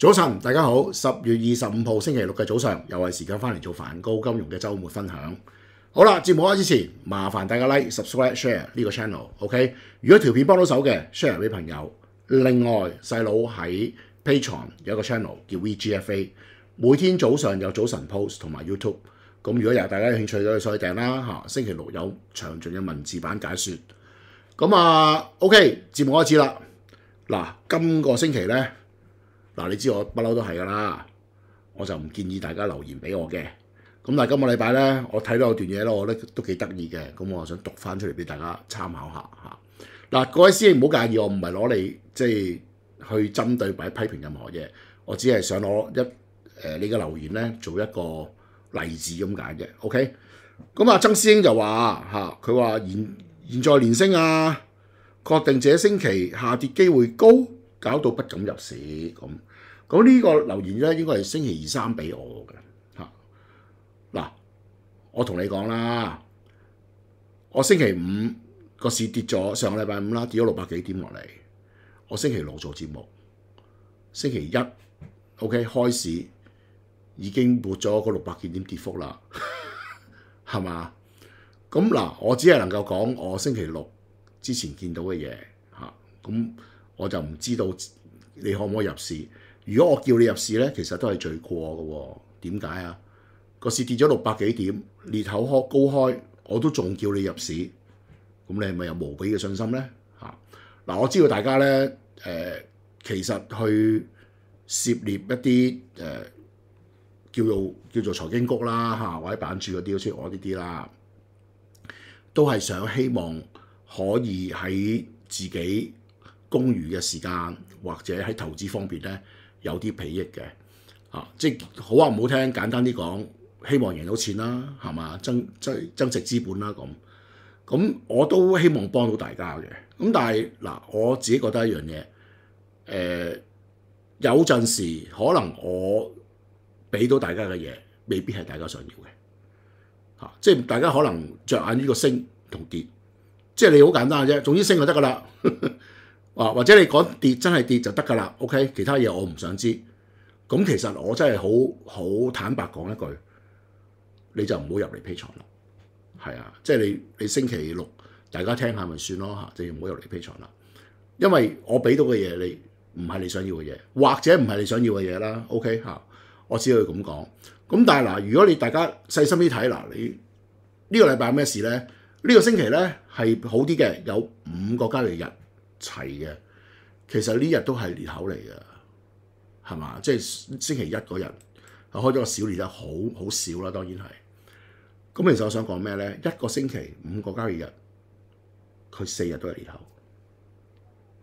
早晨，大家好。10月25號星期六嘅早上，又係時間翻嚟做梵高金融嘅週末分享。好啦，節目開始之前，麻煩大家 like、subscribe、share 呢個 channel。OK， 如果條片幫到手嘅 ，share 俾朋友。另外，細佬喺 Patreon 有一個 channel 叫 VGFA， 每天早上有早晨 post 同埋 YouTube。咁如果大家有興趣嘅，可以訂啦嚇。星期六有詳盡嘅文字版解說。咁OK， 節目開始啦。嗱，今個星期呢。你知我不嬲都係噶啦，我就唔建議大家留言俾我嘅。咁但係今個禮拜咧，我睇到有段嘢咧，我覺得都幾得意嘅，咁我想讀翻出嚟俾大家參考下嚇。嗱，各位師兄唔好介意，我唔係攞嚟即係去針對或者批評任何嘢，我只係想攞你嘅留言咧做一個例子咁解嘅。OK， 咁曾師兄就話嚇，佢話現在連升啊，確定這星期下跌機會高，搞到不敢入市咁。咁呢個留言咧，應該係星期2、3俾我嘅嚇。嗱，我同你講啦，我星期五個市跌咗，上個禮拜五啦，跌咗600幾點落嚟。我星期六做節目，星期一 OK 開市已經撥咗個600幾點跌幅啦，係嘛？咁嗱，我只係能夠講我星期六之前見到嘅嘢嚇，咁我就唔知道你可唔可以入市。如果我叫你入市咧，其實都係罪過嘅喎。點解啊？個市跌咗600幾點，裂口高開，我都仲叫你入市，咁你係咪有無比嘅信心咧？嗱，我知道大家咧其實去涉獵一啲叫做財經谷啦或者版主嗰啲，好似我呢啲啦，都係想希望可以喺自己公餘嘅時間或者喺投資方面咧，有啲裨益嘅，即係好話唔好聽，簡單啲講，希望贏到錢啦，係嘛，增值資本啦咁我都希望幫到大家嘅。咁但係嗱，我自己覺得一樣嘢，有陣時可能我俾到大家嘅嘢，未必係大家想要嘅，即係大家可能着眼呢個升同跌，即係你好簡單嘅啫，總之升就得噶啦。或者你講跌真係跌就得㗎啦 ，OK， 其他嘢我唔想知。咁其實我真係好坦白講一句，你就唔好入嚟 Patreon 啦。係啊，即係你星期六大家聽下咪算咯嚇，就唔好入嚟 Patreon啦。因為我俾到嘅嘢你唔係你想要嘅嘢，或者唔係你想要嘅嘢啦。OK 嚇，我只可以咁講。咁但係嗱，如果你大家細心啲睇嗱，你呢個禮拜有咩事咧？呢個星期咧係好啲嘅，有5個交易日齊嘅，其實呢日都係裂口嚟嘅，係嘛？即係星期一嗰日開咗個小裂得好少啦，當然係。咁其實我想講咩咧？一個星期5個交易日，佢4日都係裂口，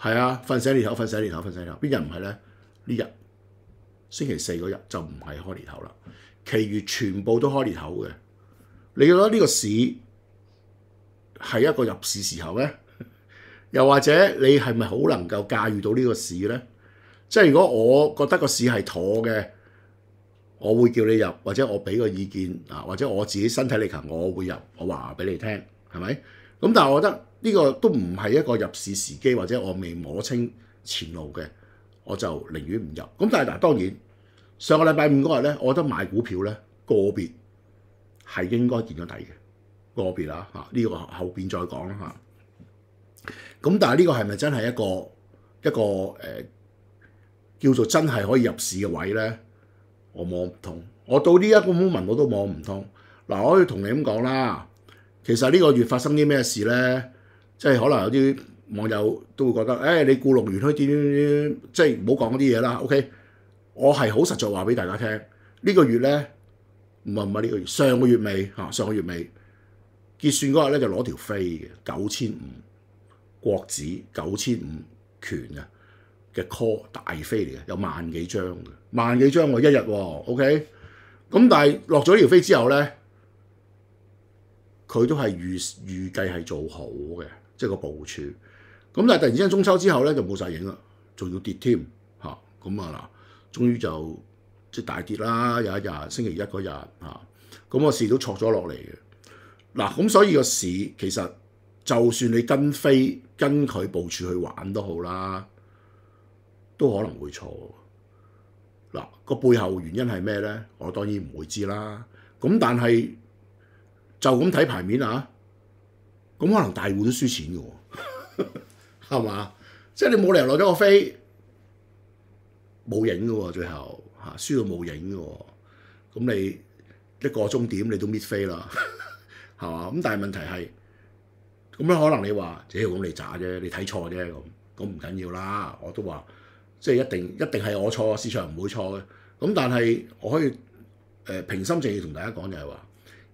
係啊，瞓醒裂口，瞓醒裂口，瞓醒裂口，邊日唔係咧？呢日星期4嗰日就唔係開裂口啦，其餘全部都開裂口嘅。你覺得呢個市係一個入市時候咩？又或者你係咪好能夠駕馭到呢個市咧？即係如果我覺得個市係妥嘅，我會叫你入，或者我俾個意見或者我自己身體力行，我會入，我話俾你聽，係咪？咁但係我覺得呢個都唔係一個入市時機，或者我未摸清前路嘅，我就寧願唔入。咁但係嗱，當然上個禮拜5嗰日咧，我覺得買股票咧個別係應該見咗底嘅，個別啦呢個後邊再講啦嚇。咁但係呢個係咪真係一個叫做真係可以入市嘅位咧？我摸唔通，我到呢一個 moment 我都摸唔通。嗱，我可以同你咁講啦，其實呢個月發生啲咩事咧？即係可能有啲網友都會覺得，你故弄玄虛啲，即係唔好講嗰啲嘢啦。OK， 我係好實在話俾大家聽，呢個月咧唔係呢個月，上個月尾上個月尾結算嗰日咧就攞條飛嘅9500。國指9500權嘅 call 大飛嚟嘅，有萬幾張嘅，1萬幾張喎一日喎 ，OK。咁但係落咗呢條飛之後咧，佢都係預計係做好嘅，即係個部署。咁但係突然之間中秋之後咧就冇晒影啦，仲要跌添嚇。咁終於就即係大跌啦，有一日星期一嗰日嚇，咁個市都挫咗落嚟嘅。嗱，咁所以個市其實就算你跟佢部署去玩都好啦，都可能會錯。嗱，個背後原因係咩咧？我當然唔會知啦。咁但係就咁睇牌面啊，咁可能大戶都輸錢嘅喎，係嘛？即係你冇理由落咗個飛冇影嘅喎，最後嚇輸到冇影嘅喎。咁你一個終點你都搣飛啦，係嘛？咁但係問題係咁樣，可能你話，咁你渣啫，你睇錯啫咁唔緊要啦。我都話即係一定係我錯，市場唔會錯嘅。咁但係我可以平心靜氣同大家講就係話，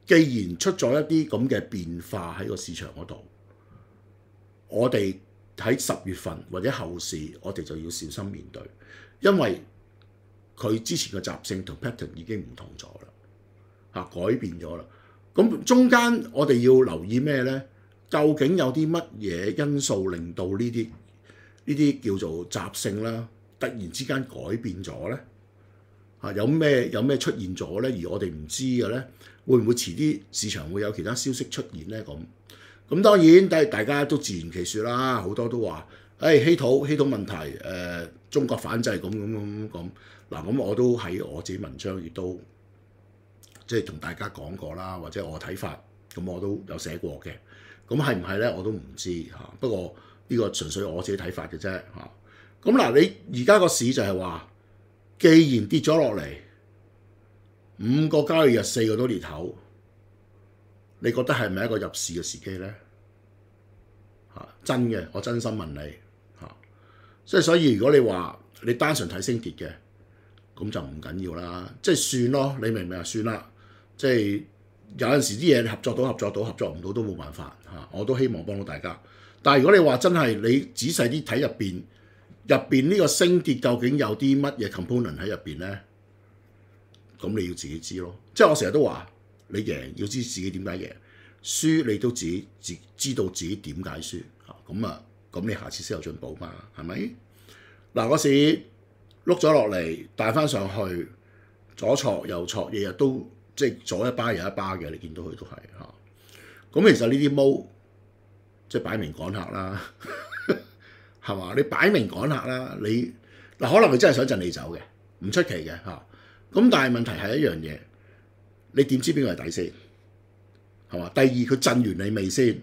既然出咗一啲咁嘅變化喺個市場嗰度，我哋喺10月份或者後市，我哋就要小心面對，因為佢之前嘅習性同 pattern 已經唔同咗啦，改變咗啦。咁中間我哋要留意咩咧？究竟有啲乜嘢因素令到呢啲叫做習性啦，突然之間改變咗咧？有咩出現咗咧？而我哋唔知嘅咧，會唔會遲啲市場會有其他消息出現咧？咁當然大家都自圓其説啦，好多都話稀土問題，中國反制咁。嗱，咁我都喺我自己文章亦都即係同大家講過啦，或者我睇法，咁我都有寫過嘅。咁係唔係咧？我都唔知嚇。不過呢個純粹我自己睇法嘅啫嚇。咁嗱，你而家個市就係話，既然跌咗落嚟5個交易日4個多年頭，你覺得係咪一個入市嘅時機咧？真嘅，我真心問你嚇。所以如果你話你單純睇升跌嘅，咁就唔緊要啦，即係算咯。你明唔明啊？算啦，即係有陣時啲嘢合作到，合作唔到都冇辦法嚇。我都希望幫到大家。但係如果你話真係你仔細啲睇入邊呢個升跌究竟有啲乜嘢 component 喺入邊咧？咁你要自己知咯。即係我成日都話，你贏要知自己點解贏，輸你都自己知道自己點解輸嚇。咁你下次先有進步嘛？係咪？嗱，嗰時碌咗落嚟，帶翻上去，左挫右挫，日日都即係左一巴右一巴嘅，你見到佢都係嚇。咁其實呢啲毛即係擺明趕客啦，係嘛？你擺明趕客啦，你嗱可能佢真係想震你走嘅，唔出奇嘅嚇。咁但係問題係一樣嘢，你點知邊個係底先？係嘛？第二佢震完你未先？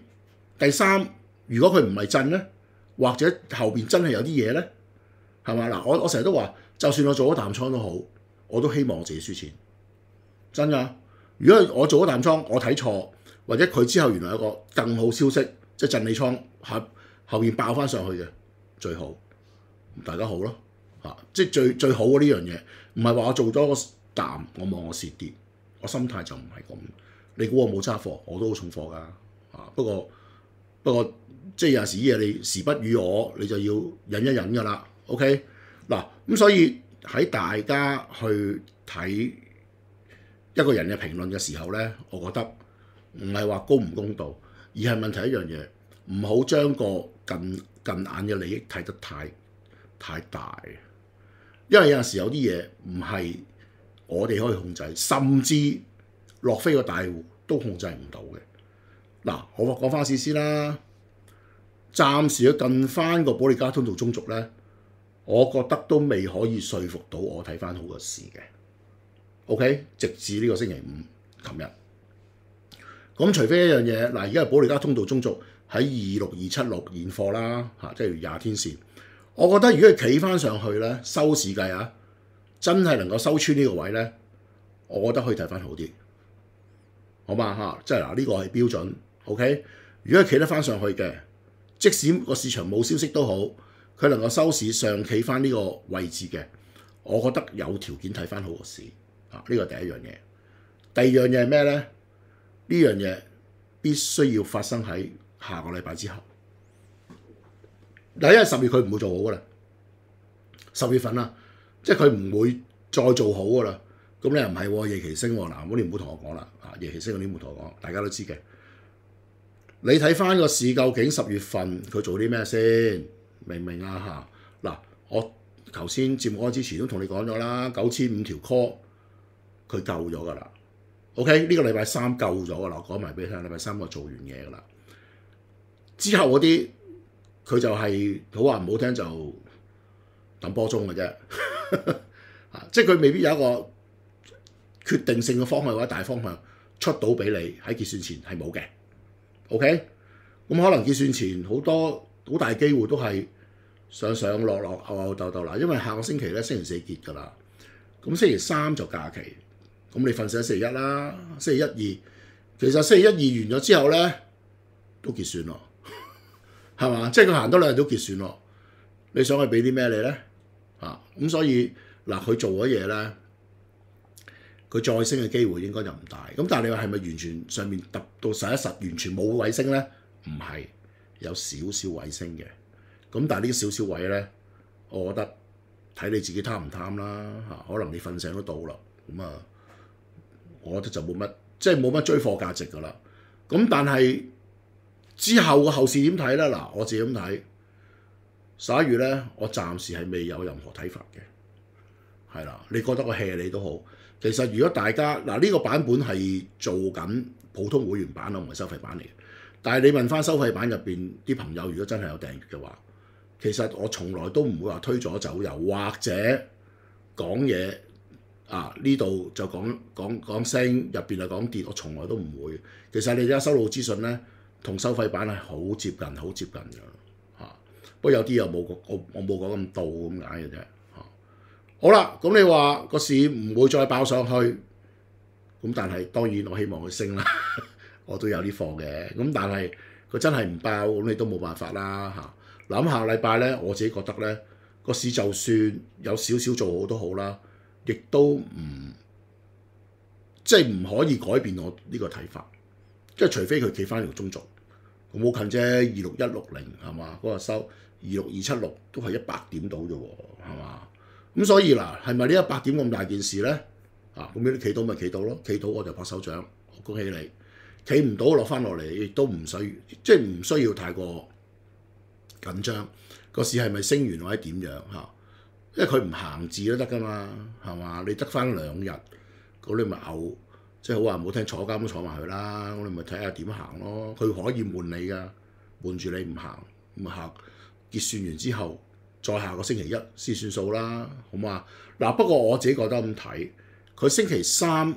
第三，如果佢唔係震咧，或者後邊真係有啲嘢咧，係嘛？嗱，我成日都話，就算我做咗淡倉都好，我都希望我自己輸錢，真㗎。如果我做咗淡倉，我睇錯，或者佢之後原來有個更好消息，即係震你倉後邊爆翻上去嘅，最好大家好咯嚇，即係最好嘅呢樣嘢，唔係話我做咗個淡，我望我蝕跌，我心態就唔係咁。你估我冇揸貨，我都好重貨㗎嚇。不過即係有時啲嘢你時不與我，你就要忍一忍㗎啦。OK 嗱，咁所以喺大家去睇一個人嘅評論嘅時候咧，我覺得唔係話公唔公道，而係問題一樣嘢，唔好將個近眼嘅利益睇得太大，因為有陣時有啲嘢唔係我哋可以控制，甚至落飛個大戶都控制唔到嘅。嗱，我講翻市先啦，暫時要近翻個保利加通道中軸咧，我覺得都未可以說服到我睇翻好個市嘅。OK， 直至呢個星期五，琴日。咁除非一樣嘢，嗱，而家係保利加通道中軸喺26276現貨啦，嚇，即係20天線。我覺得如果佢企翻上去咧，收市計啊，真係能夠收穿呢個位咧，我覺得可以睇翻好啲，好嘛嚇？即係嗱，呢個係標準。OK， 如果佢企得翻上去嘅，即使個市場冇消息都好，佢能夠收市上企翻呢個位置嘅，我覺得有條件睇翻好個市。啊，呢個第一樣嘢。第二樣嘢係咩咧？呢樣嘢必須要發生喺下個禮拜之後。嗱，因為10月佢唔會做好噶啦，10月份啦，即係佢唔會再做好噶啦。咁你又唔係喎，夜期升喎，嗱，你唔好同我講啦，啊，夜期升嗰啲唔好同我講，大家都知嘅。你睇翻個市究竟10月份佢做啲咩先？明唔明啊？嚇，嗱，我頭先節目開之前都同你講咗啦，9005條 call 佢夠咗噶啦。OK， 呢個禮拜3夠咗噶啦，我講埋俾你聽，禮拜3我做完嘢噶啦。之後嗰啲佢就係好話唔好聽就等波鐘嘅啫，即係佢未必有一個決定性嘅方向或者大方向出到俾你喺結算前係冇嘅。OK， 咁可能結算前好大機會都係上上落落吽吽鬥鬥啦，因為下個星期咧星期四結㗎啦，咁星期三就假期，咁你瞓醒星期一啦，星期一二，其實星期一二完咗之後咧都結算咯，係嘛？即係佢行多兩日都結算咯，你想佢俾啲咩你咧？咁所以嗱，佢做咗嘢咧，佢再升嘅機會應該就唔大。咁但係你話係咪完全上面揼到實一實完全冇位升咧？唔係，有少少位升嘅。咁但係呢少少位咧，我覺得睇你自己貪唔貪啦嚇。可能你瞓醒都到啦，咁啊，我覺得就冇乜追貨價值㗎啦。咁但係之後嘅後市點睇咧？嗱，我自己咁睇11月咧，我暫時係未有任何睇法嘅，係啦。你覺得我 hea 你都好，其實如果大家呢個版本係做緊普通會員版啊，唔係收費版嚟嘅。但係你問翻收費版入邊啲朋友，如果真係有訂閱嘅話，其實我從來都唔會話推咗走油，或者講嘢呢度就講升，入邊就講跌，我從來都唔會。其實你而家收到資訊咧，同收費版係好接近㗎嚇。不過有啲又冇我冇講咁到咁解嘅啫嚇。好啦，咁你話個市唔會再爆上去，咁但係當然我希望佢升啦，我都有啲貨嘅。咁但係佢真係唔爆，咁你都冇辦法啦嚇。諗下禮拜咧，我自己覺得咧，個市就算有少少做好都好啦，亦都唔可以改變我呢個睇法，即係除非佢企翻條中軸，咁好近啫，26160係嘛？嗰個收26276都係100點到啫喎，係嘛？咁所以嗱，係咪呢100點咁大件事咧？咁你企到咪企到咯，企到我就拍手掌，我恭喜你。企唔到落翻落嚟，亦都唔需要太過緊張。個市係咪升完或者點樣嚇？因為佢唔行字都得噶嘛，係嘛？你得翻2日，咁你咪嘔，即係好話唔好聽，坐監都坐埋去啦。我哋咪睇下點行咯。佢可以悶你噶，悶住你唔行，咁行結算完之後，再下個星期一先算數啦，好嘛？嗱，不過我自己覺得咁睇，佢星期三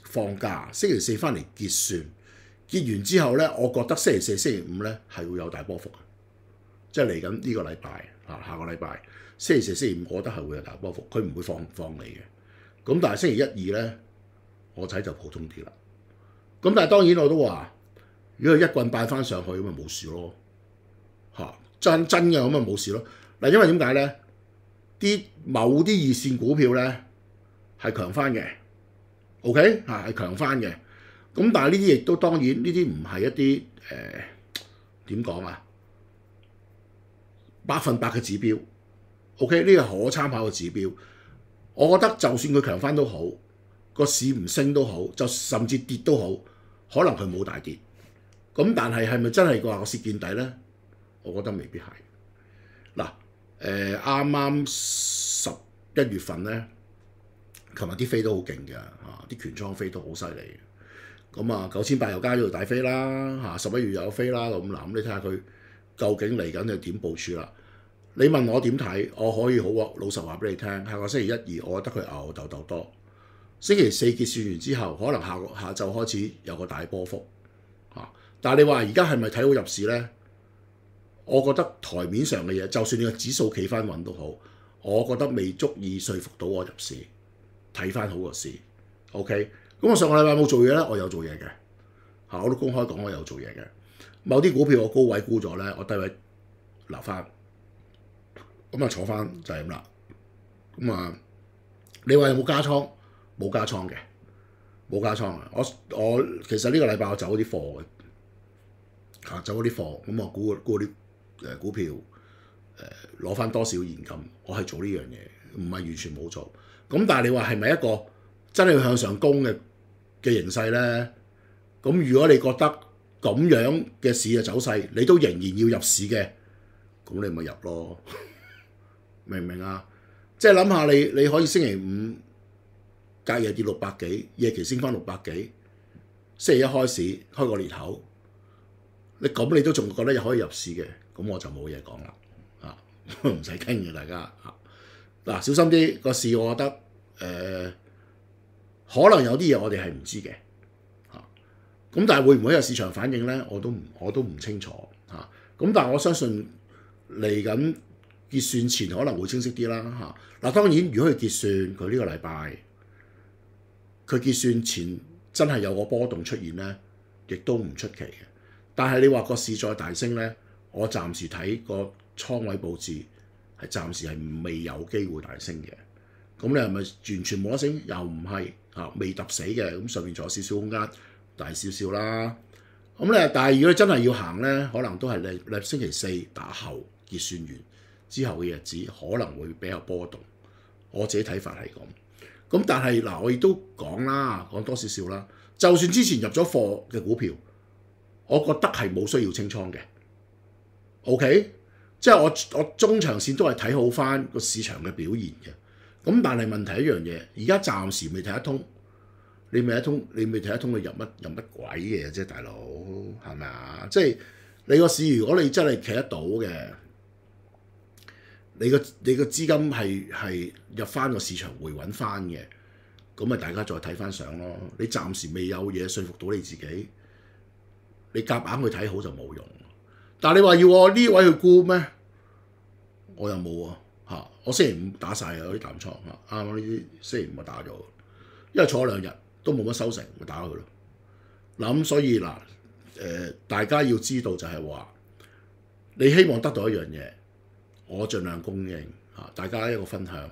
放假，星期四翻嚟結算，結完之後咧，我覺得星期四、星期五咧係會有大波幅嘅，即係嚟緊呢個禮拜下個禮拜星期四、星期五，我覺得係會有大波幅，佢唔會放你嘅。咁但係星期一、二咧，我睇就普通啲啦。咁但係當然我都話，如果佢一棍拜翻上去咁咪冇事咯，真嘅咁咪冇事咯。嗱，因為點解咧？某啲二線股票咧係強翻嘅。OK 係強翻嘅，咁但係呢啲亦都當然呢啲唔係一啲點講啊100%嘅指標。OK 呢個可參考嘅指標，我覺得就算佢強翻都好，個市唔升都好，就甚至跌都好，可能佢冇大跌。咁但係咪真係話個市見底咧？我覺得未必係。嗱啱啱11月份咧。琴日啲飛都好勁嘅啲權倉飛都好犀利。咁9800又加咗條大飛啦11月又有飛啦。咁你睇下佢究竟嚟緊係點部署啦？你問我點睇，我可以好老實話俾你聽。下個星期一、二，我覺得佢吽吽鬥多。星期四結算完之後，可能下晝開始有個大波幅但係你話而家係咪睇好入市咧？我覺得台面上嘅嘢，就算你個指數企翻穩都好，我覺得未足以說服到我入市。睇翻好個市 ，OK。咁我上個禮拜冇做嘢咧，我有做嘢嘅我都公開講我有做嘢嘅。某啲股票我高位沽咗咧，我低位留翻，咁坐翻就係咁啦。咁你話有冇加倉？冇加倉嘅，冇加倉啊！我其實呢個禮拜我走咗啲貨嘅走咗啲貨，咁我沽啲股票攞翻多少現金，我係做呢樣嘢，唔係完全冇做。咁但係你話係咪一個真係向上攻嘅形勢咧？咁如果你覺得咁樣嘅市嘅走勢，你都仍然要入市嘅，咁你咪入咯，明唔明啊？即係諗下你可以星期五隔夜跌600幾，夜期升翻600幾，星期一開市開個裂口，你都仲覺得又可以入市嘅，咁我就冇嘢講啦，唔使傾嘅大家小心啲個市，我覺得可能有啲嘢我哋係唔知嘅嚇。咁但係會唔會有市場反應咧？我都唔清楚嚇。咁但係我相信嚟緊結算前可能會清晰啲啦嚇。嗱當然，如果佢結算佢呢個禮拜，佢結算前真係有個波動出現咧，亦都唔出奇嘅。但係你話個市再大升咧，我暫時睇個倉位佈置係暫時係未有機會大升嘅。咁你係咪完全冇得升？又唔係嚇，未揼死嘅。咁上面仲有少少空間，大少少啦。咁咧，但係如果你真係要行咧，可能都係你星期四打後結算完之後嘅日子，可能會比較波動。我自己睇法係咁。咁但係嗱，我亦都講啦，講多少少啦。就算之前入咗貨嘅股票，我覺得係冇需要清倉嘅。OK， 即係我中長線都係睇好翻個市場嘅表現嘅。咁但係問題一樣嘢，而家暫時未睇得通。你未睇得通，你入乜鬼嘢啫，大佬係咪啊？即係你個市，如果你真係企得到嘅，你個資金係入翻個市場回穩翻嘅，咁咪大家再睇翻相咯。你暫時未有嘢說服到你自己，你夾硬去睇好就冇用。但係你話要我呢位去沽咩？我又冇啊嚇！我星期五打晒有啲淡倉嚇，啱啱呢啲星期五就打咗，因為坐咗2日都冇乜收成，咪打佢咯。嗱咁所以嗱大家要知道就係話，你希望得到一樣嘢，我盡量供應嚇，大家一個分享。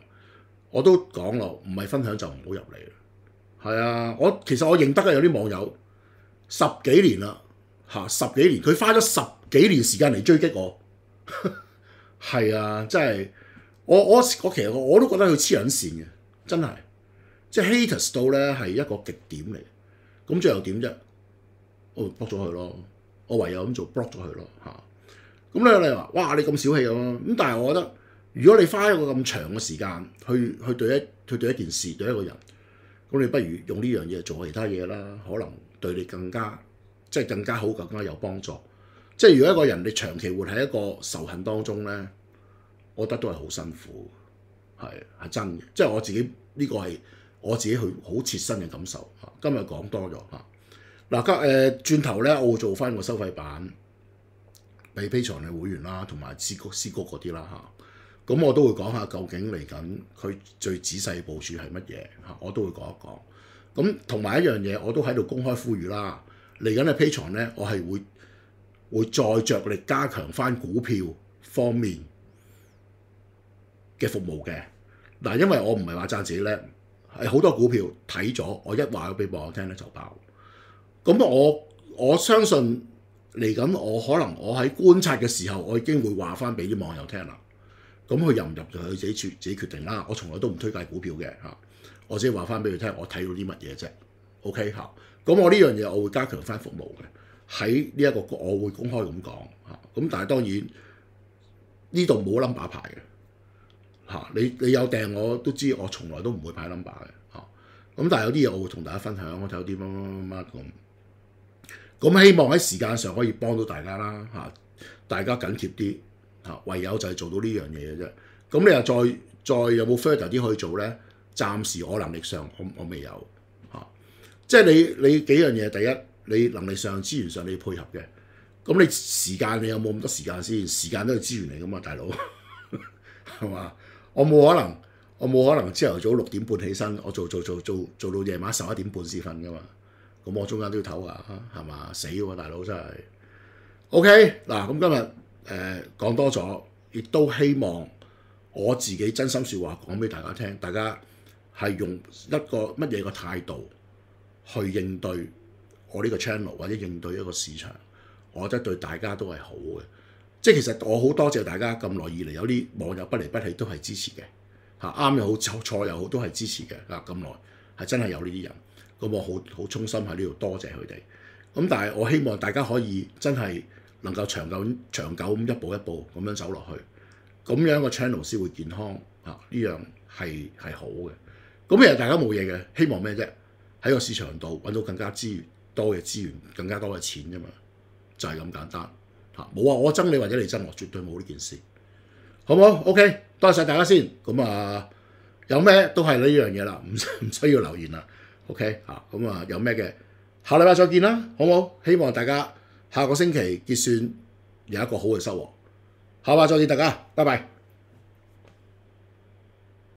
我都講咯，唔係分享就唔好入嚟。係啊，其實我認得嘅有啲網友10幾年啦嚇，10幾年佢花咗10幾年時間嚟追擊我。係啊，真係我其實我都覺得佢黐撚線嘅，真係即係 haters 到咧係一個極點嚟。咁最後點啫？我 block 咗佢咯，我唯有咁做 block 咗佢咯嚇。咁你話哇你咁小氣咁，但係我覺得如果你花一個咁長嘅時間去對一件事對一個人，咁你不如用呢樣嘢做其他嘢啦，可能對你更加好，更加有幫助。即係如果一個人你長期活喺一個仇恨當中咧，我覺得都係好辛苦，係真嘅。即係我自己呢個係我自己去好切身嘅感受。今日講多咗嚇。嗱，轉頭咧，我會做翻個收費版俾 Patreon 嘅會員啦，同埋私谷嗰啲啦嚇。咁我都會講下究竟嚟緊佢最仔細部署係乜嘢嚇，我都會講一講。咁同埋一樣嘢，我都喺度公開呼籲啦。嚟緊嘅 Patreon 咧，我係會再着力加強翻股票方面嘅服務嘅。嗱，因為我唔係話讚自己叻，係好多股票睇咗，我一話咗俾網友聽咧就爆。咁我相信嚟緊我可能我喺觀察嘅時候，我已經會話翻俾啲網友聽啦。咁佢入唔入就佢自己決定啦。我從來都唔推介股票嘅嚇，我只係話翻俾佢聽，我睇到啲乜嘢啫。OK 嚇，咁我呢樣嘢我會加強翻服務嘅。喺呢一個我會公開咁講嚇，咁但係當然呢度冇 number 牌嘅嚇，你有訂我都知，我從來都唔會派 number 嘅嚇。咁但係有啲嘢我會同大家分享，我睇到啲乜咁。咁希望喺時間上可以幫到大家啦嚇，大家緊貼啲嚇，唯有就係做到呢樣嘢嘅啫。咁你又再有冇 further 啲可以做咧？暫時我能力上我未有嚇，即係你幾樣嘢，第一。你能力上、資源上你要配合嘅，咁你時間你有冇咁多時間先？時間都係資源嚟噶嘛，大佬係嘛？我冇可能朝頭早6點半起身，我做到夜晚11點半先瞓噶嘛。咁我中間都要唞下，係嘛？死喎，大佬真係。OK 嗱，咁今日講多咗，亦都希望我自己真心説話講俾大家聽，大家係用一個乜嘢個態度去應對我呢個 channel 或者應對一個市場，我覺得對大家都係好嘅。即係其實我好多謝大家咁耐以嚟有啲網友不離不棄都係支持嘅嚇，啱又好錯又好都係支持嘅嚇。咁耐係真係有呢啲人，咁我好衷心喺呢度多謝佢哋。咁但係我希望大家可以真係能夠長久咁一步一步咁樣走落去，咁樣個 channel 先會健康嚇。呢樣係好嘅。咁其實大家冇嘢嘅，希望咩啫？喺個市場度揾到更加多嘅資源，更加多嘅錢啫嘛，就係咁簡單嚇。冇話我憎你或者你憎我，絕對冇呢件事，好唔好 ？OK，多謝大家先。咁有咩都係呢樣嘢啦，唔需要留言啦。OK 嚇，咁啊有咩嘅下禮拜再見啦，好唔好？希望大家下個星期結算有一個好嘅收穫。下禮拜再見大家，拜拜。